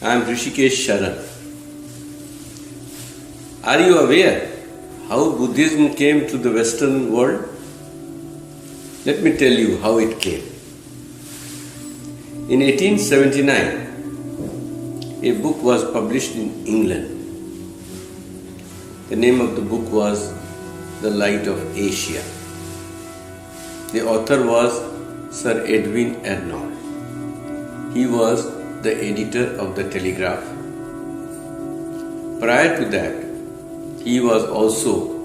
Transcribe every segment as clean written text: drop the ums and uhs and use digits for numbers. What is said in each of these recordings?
I am Hrishikesh Sharan. Are you aware how Buddhism came to the Western world? Let me tell you how it came. In 1879, a book was published in England. The name of the book was The Light of Asia. The author was Sir Edwin Arnold. He was the editor of the Telegraph. Prior to that, he was also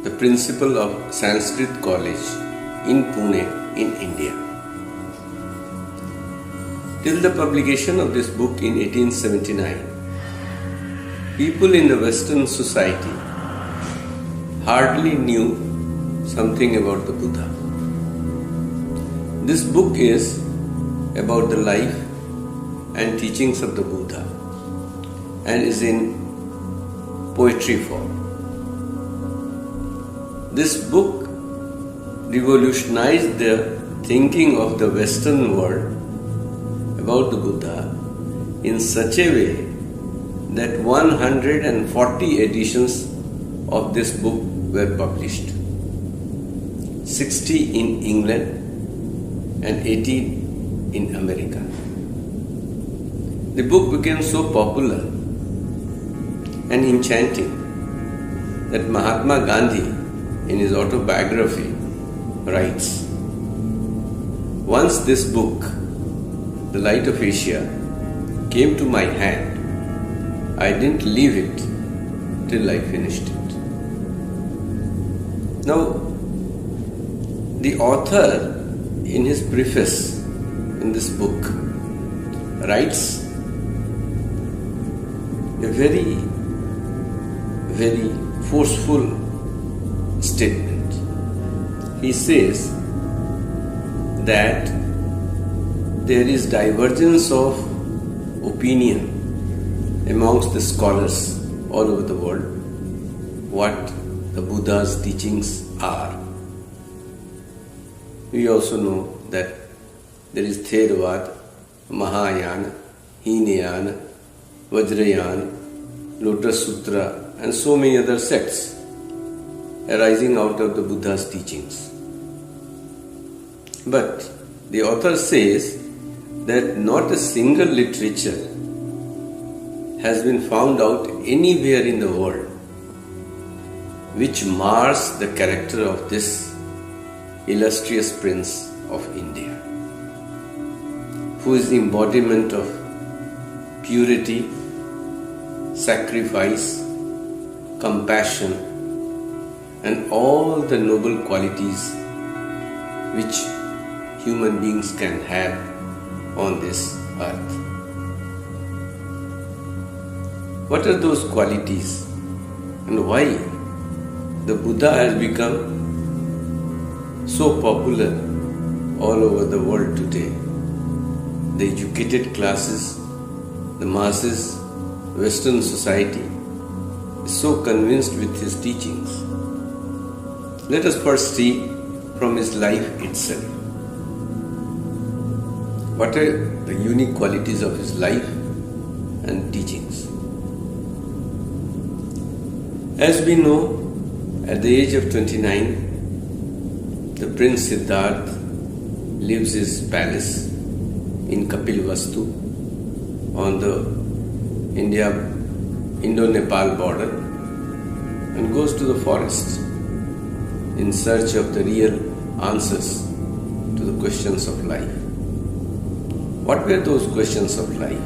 the principal of Sanskrit college in Pune in India. Till the publication of this book in 1879, people in the Western society hardly knew something about the Buddha. This book is about the life and teachings of the Buddha and is in poetry form. This book revolutionized the thinking of the Western world about the Buddha in such a way that 140 editions of this book were published, 60 in England and 18 in America. The book became so popular and enchanting that Mahatma Gandhi, in his autobiography, writes, "Once this book, The Light of Asia, came to my hand, I didn't leave it till I finished it." Now, the author, in his preface in this book, writes a very, very forceful statement. He says that there is divergence of opinion amongst the scholars all over the world what the Buddha's teachings are. We also know that there is Theravada, Mahayana, Hinayana, Vajrayana, Lotus Sutra, and so many other sects arising out of the Buddha's teachings. But the author says that not a single literature has been found out anywhere in the world which mars the character of this illustrious Prince of India, who is the embodiment of purity, sacrifice, compassion, and all the noble qualities which human beings can have on this earth. What are those qualities and why the Buddha has become so popular all over the world today? The educated classes, the masses, Western society is so convinced with his teachings. Let us first see from his life itself. What are the unique qualities of his life and teachings? As we know, at the age of 29, the Prince Siddhartha leaves his palace in Kapilvastu on the Indo-Nepal border and goes to the forest in search of the real answers to the questions of life. What were those questions of life?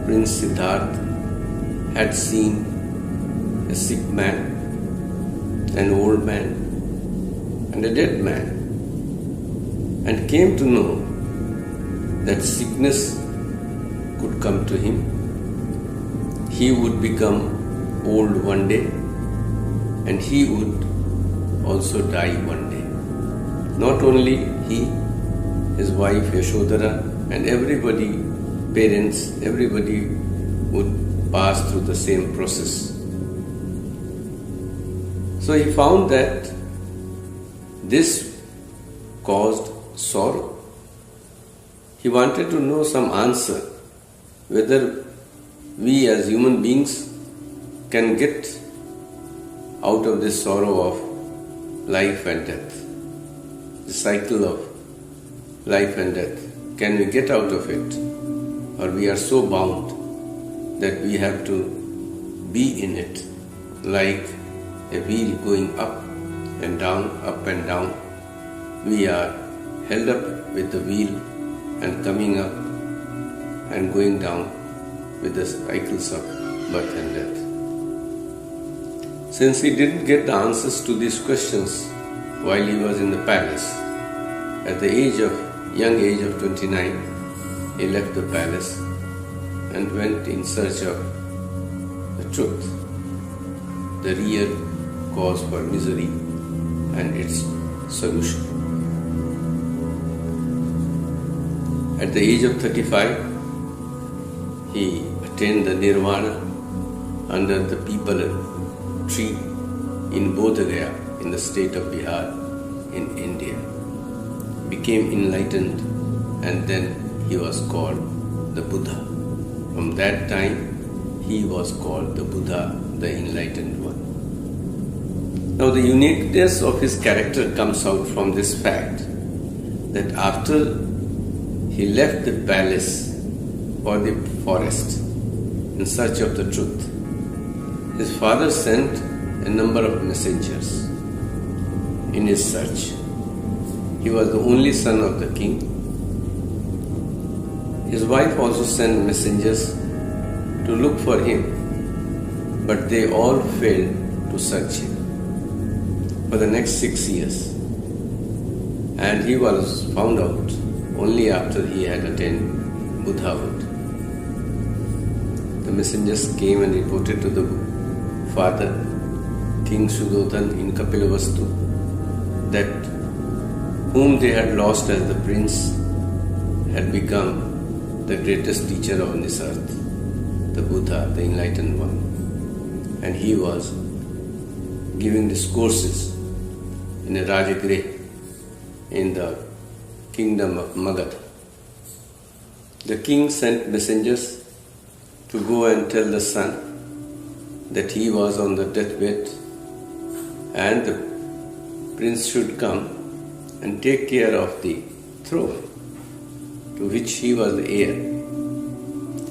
Prince Siddhartha had seen a sick man, an old man, and a dead man, and came to know that sickness could come to him. He would become old one day, and he would also die one day. Not only he, his wife Yashodhara, and everybody, parents, everybody would pass through the same process. So he found that this caused sorrow. He wanted to know some answer whether we as human beings can get out of this sorrow of life and death, the cycle of life and death. Can we get out of it, or we are so bound that we have to be in it like a wheel going up and down, up and down. We are held up with the wheel and coming up and going down with the cycles of birth and death. Since he didn't get the answers to these questions while he was in the palace, at the young age of 29, he left the palace and went in search of the truth, the real cause for misery and its solution. At the age of 35, he attained the nirvana under the peepal tree in Bodh Gaya in the state of Bihar in India. Became enlightened, and then he was called the Buddha. From that time, he was called the Buddha, the enlightened one. Now the uniqueness of his character comes out from this fact that after he left the palace for the forest in search of the truth, his father sent a number of messengers in his search. He was the only son of the king. His wife also sent messengers to look for him, but they all failed to search him for the next 6 years. And he was found out only after he had attained Buddhahood. The messengers came and reported to the father, King Sudodhan in Kapilavastu, that whom they had lost as the prince had become the greatest teacher on this earth, the Buddha, the enlightened one. And he was giving discourses in a Rajagriha in the kingdom of Magadha. The king sent messengers to go and tell the son that he was on the deathbed and the prince should come and take care of the throne to which he was the heir.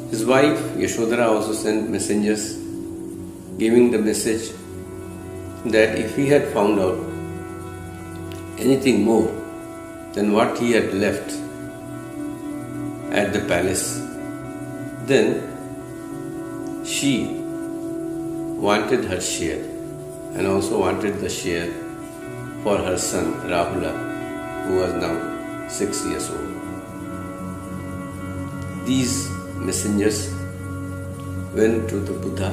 His wife Yashodhara also sent messengers giving the message that if he had found out anything more than what he had left at the palace, then she wanted her share and also wanted the share for her son Rahula, who was now 6 years old. These messengers went to the Buddha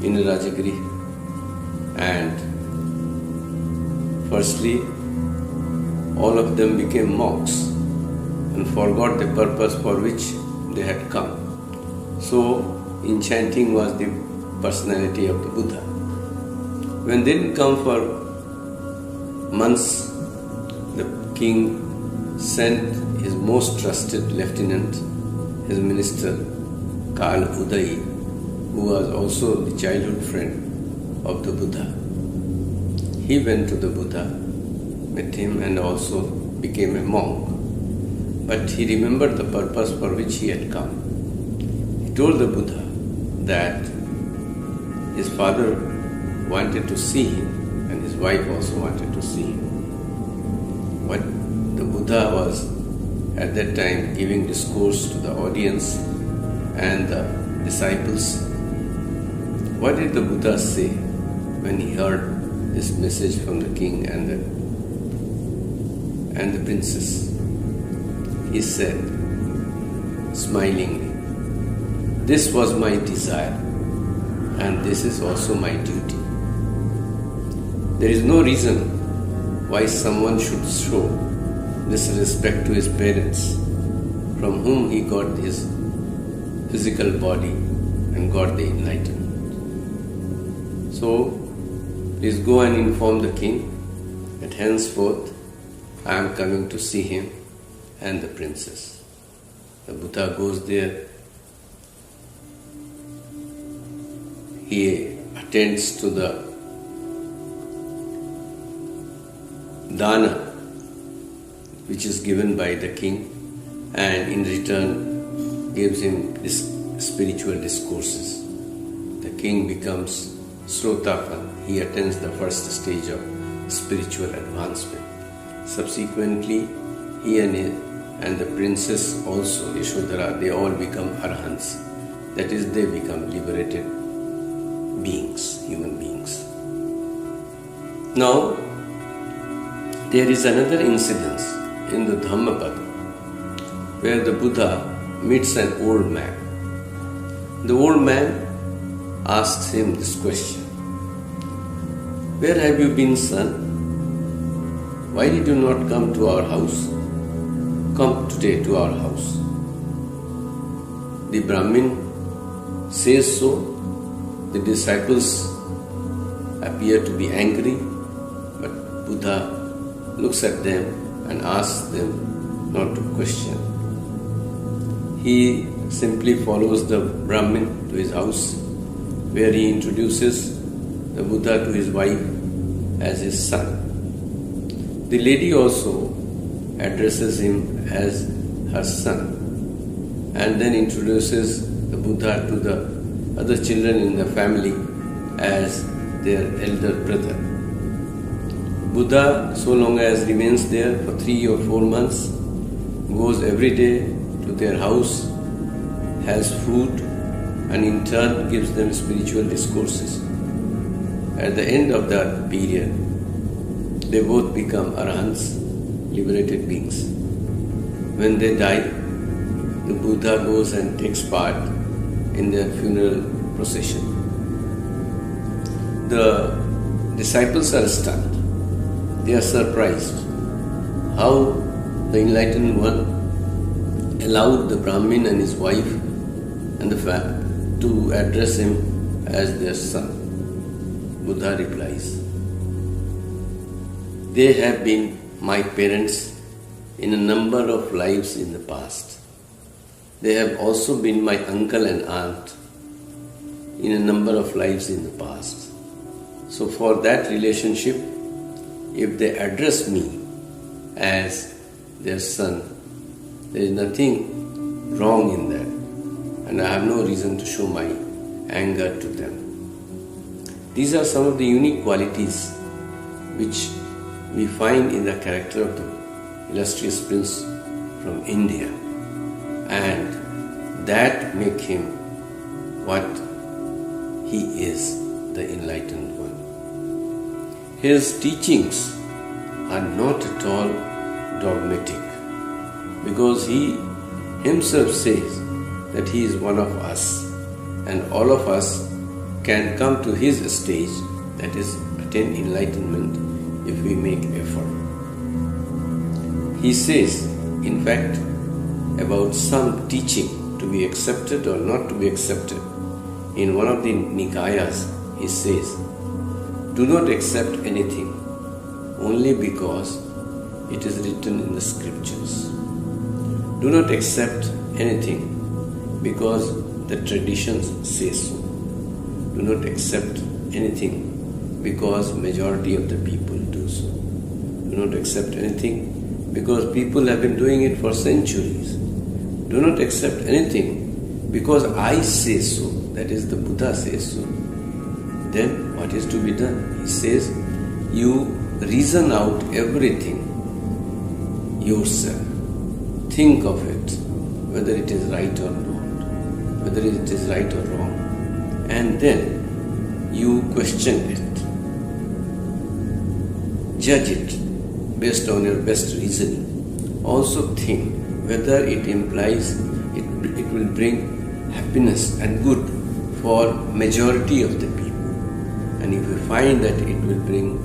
in Rajagriha, and firstly all of them became monks and forgot the purpose for which they had come. So enchanting was the personality of the Buddha. When they didn't come for months, the king sent his most trusted lieutenant, his minister Kal Udayi, who was also the childhood friend of the Buddha. He went to the Buddha, met him, and also became a monk. But he remembered the purpose for which he had come. He told the Buddha that his father wanted to see him and his wife also wanted to see him. But the Buddha was at that time giving discourse to the audience and the disciples. What did the Buddha say when he heard this message from the king and the princess? He said, smilingly, "This was my desire, and this is also my duty. There is no reason why someone should show this respect to his parents, from whom he got his physical body and got the enlightenment. So, please go and inform the king that henceforth I am coming to see him and the princess." The Buddha goes there he attends to the dana which is given by the king, and in return gives him spiritual discourses. The king becomes Srotapan. He attains the first stage of spiritual advancement. Subsequently, he and the princess also, Yashodhara, they all become arhants. That is, they become liberated beings, human beings. Now, there is another incident in the Dhammapada where the Buddha meets an old man. The old man asks him this question: "Where have you been, son? Why did you not come to our house? Come today to our house." The Brahmin says so. The disciples appear to be angry, but Buddha looks at them and asks them not to question. He simply follows the Brahmin to his house, where he introduces the Buddha to his wife as his son. The lady also addresses him as her son, and then introduces the Buddha to the other children in the family as their elder brother. Buddha, so long as remains there for 3 or 4 months, goes every day to their house, has food, and in turn gives them spiritual discourses. At the end of that period, they both become arhants, liberated beings. When they die, the Buddha goes and takes part in their funeral procession. The disciples are stunned. They are surprised how the enlightened one allowed the Brahmin and his wife and the family to address him as their son. Buddha replies, "They have been my parents in a number of lives in the past. They have also been my uncle and aunt in a number of lives in the past. So for that relationship, if they address me as their son, there is nothing wrong in that, and I have no reason to show my anger to them." These are some of the unique qualities which we find in the character of the illustrious prince from India, and that make him what he is, the enlightened one. His teachings are not at all dogmatic, because he himself says that he is one of us, and all of us can come to his stage, that is, attain enlightenment if we make effort. He says, in fact, about some teaching to be accepted or not to be accepted. In one of the Nikayas, he says, "Do not accept anything only because it is written in the scriptures. Do not accept anything because the traditions say so. Do not accept anything because majority of the people do so. Do not accept anything because people have been doing it for centuries. Do not accept anything because I say so," that is, the Buddha says so. Then what is to be done? He says, you reason out everything yourself. Think of it, whether it is right or not, whether it is right or wrong, and then you question it. Judge it based on your best reasoning. Also think whether it implies it will bring happiness and good for majority of the people. And if you find that it will bring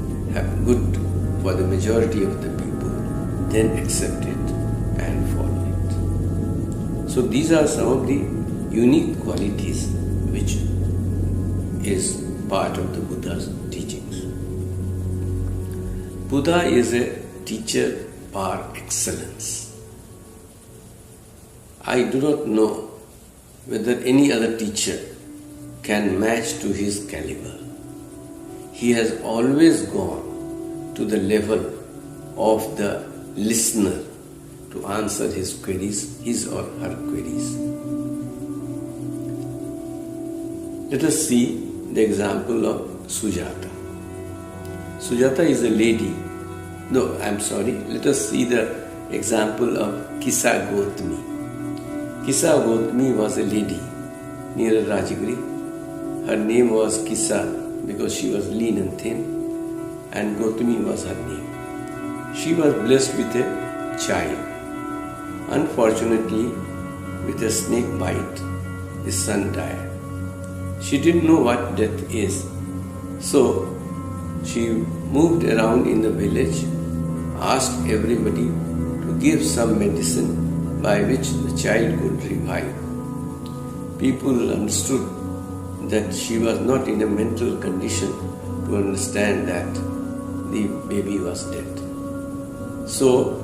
good for the majority of the people, then accept it and follow it. So these are some of the unique qualities which is part of the Buddha's teachings. Buddha is a teacher par excellence. I do not know whether any other teacher can match to his caliber. He has always gone to the level of the listener to answer his queries, his or her queries. Let us see the example of Sujata. Sujata is a lady. Let us see the example of Kisa Gotami. Kisa Gotami was a lady near Rajagiri. Her name was Kisa because she was lean and thin, and Gotami was her name. She was blessed with a child. Unfortunately, with a snake bite, his son died. She didn't know what death is, so she moved around in the village, asked everybody to give some medicine by which the child could revive. People understood that she was not in a mental condition to understand that the baby was dead. So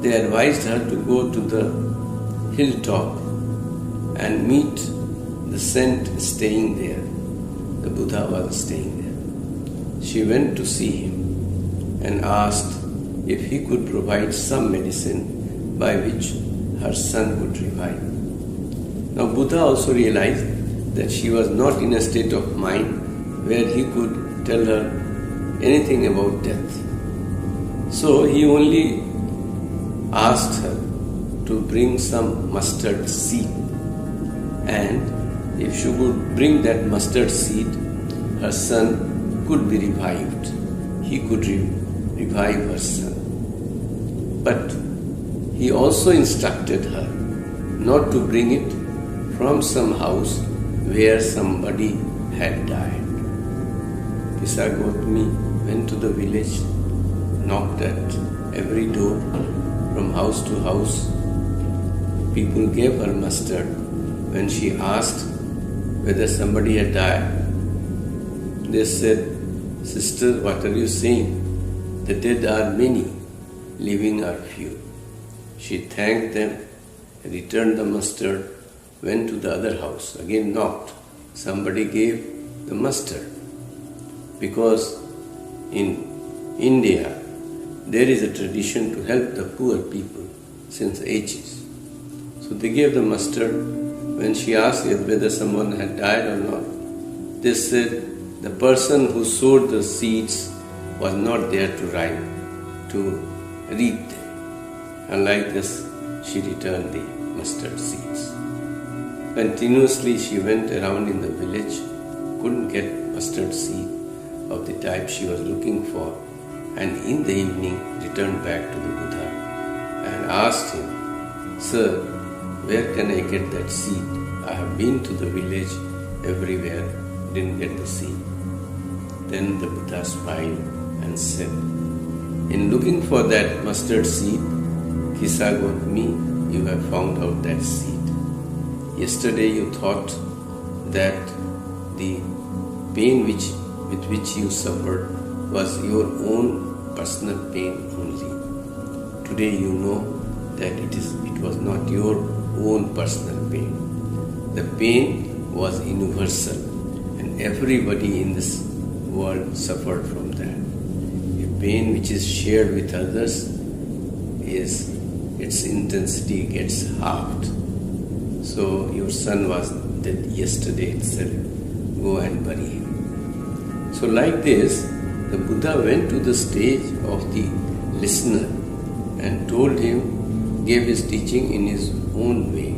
they advised her to go to the hilltop and meet the saint staying there. The Buddha was staying there. She went to see him and asked if he could provide some medicine by which her son would revive. Now Buddha also realized that she was not in a state of mind where he could tell her anything about death. So he only asked her to bring some mustard seed, and if she would bring that mustard seed, her son could be revived. He could revive her son. But he also instructed her not to bring it from some house where somebody had died. Kisa Gotami went to the village, knocked at every door from house to house. People gave her mustard. When she asked whether somebody had died, they said, "Sister, what are you saying? The dead are many, living are few." She thanked them, returned the mustard, went to the other house, again knocked. Somebody gave the mustard. Because in India, there is a tradition to help the poor people since ages. So they gave the mustard. When she asked whether someone had died or not, they said the person who sowed the seeds was not there to reap them. And like this, she returned the mustard seeds. Continuously she went around in the village, couldn't get mustard seed of the type she was looking for, and in the evening returned back to the Buddha and asked him, "Sir, where can I get that seed? I have been to the village everywhere, didn't get the seed." Then the Buddha smiled and said, "In looking for that mustard seed, Kisa Gotami, you have found out that seed. Yesterday you thought that the pain with which you suffered was your own personal pain only. Today you know that it was not your own personal pain. The pain was universal, and everybody in this world suffered from that. A pain which is shared with others its intensity gets halved. So your son was dead yesterday itself. Go and bury him." So like this, the Buddha went to the stage of the listener and told him, gave his teaching in his own way.